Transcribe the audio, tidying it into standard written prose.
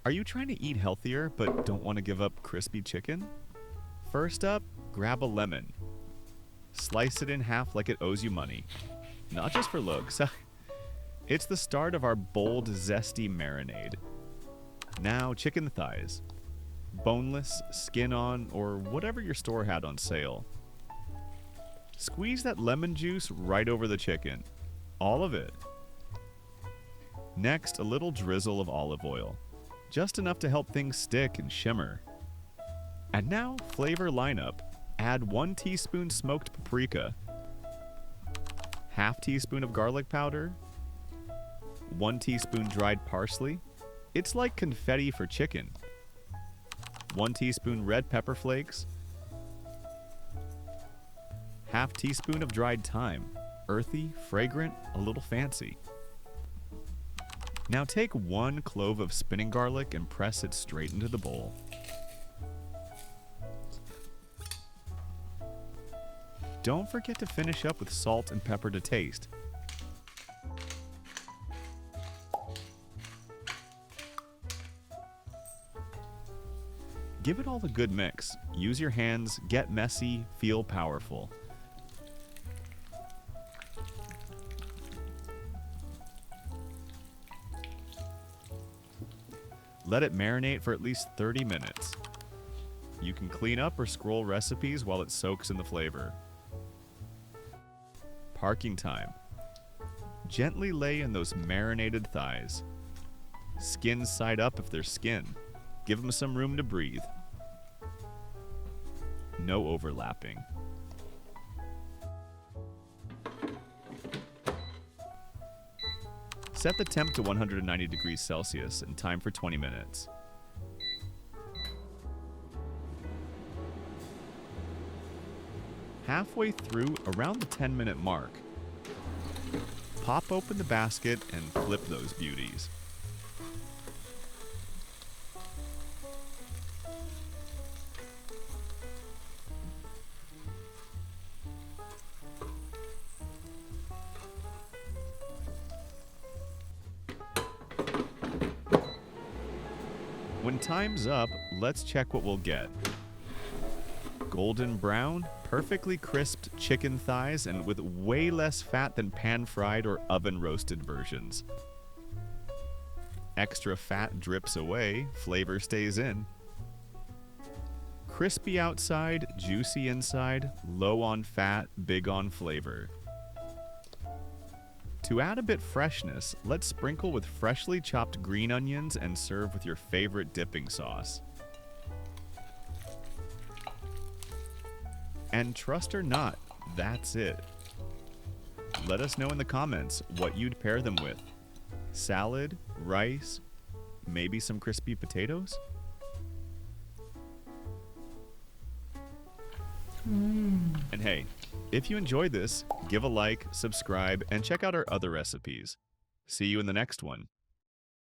Are you trying to eat healthier but don't want to give up crispy chicken? First up, grab a lemon. Slice it in half like it owes you money. Not just for looks. It's the start of our bold, zesty marinade. Now, chicken thighs. Boneless, skin on, or whatever your store had on sale. Squeeze that lemon juice right over the chicken. All of it. Next, a little drizzle of olive oil. Just enough to help things stick and shimmer. And now, flavor lineup. Add 1 teaspoon smoked paprika, half teaspoon of garlic powder, 1 teaspoon dried parsley. It's like confetti for chicken. 1 teaspoon red pepper flakes, half teaspoon of dried thyme, earthy, fragrant, a little fancy. Now take 1 clove of spinning garlic and press it straight into the bowl. Don't forget to finish up with salt and pepper to taste. Give it all a good mix. Use your hands, get messy, feel powerful. Let it marinate for at least 30 minutes. You can clean up or scroll recipes while it soaks in the flavor. Parking time. Gently lay in those marinated thighs. Skin side up if they're skin. Give them some room to breathe. No overlapping. Set the temp to 190 degrees Celsius and time for 20 minutes. Halfway through, around the 10-minute mark, pop open the basket and flip those beauties. When time's up, let's check what we'll get. Golden brown, perfectly crisped chicken thighs and with way less fat than pan-fried or oven-roasted versions. Extra fat drips away, flavor stays in. Crispy outside, juicy inside, low on fat, big on flavor. To add a bit freshness, let's sprinkle with freshly chopped green onions and serve with your favorite dipping sauce. And trust or not, that's it. Let us know in the comments what you'd pair them with. Salad, rice, maybe some crispy potatoes? And hey, if you enjoyed this, give a like, subscribe, and check out our other recipes. See you in the next one.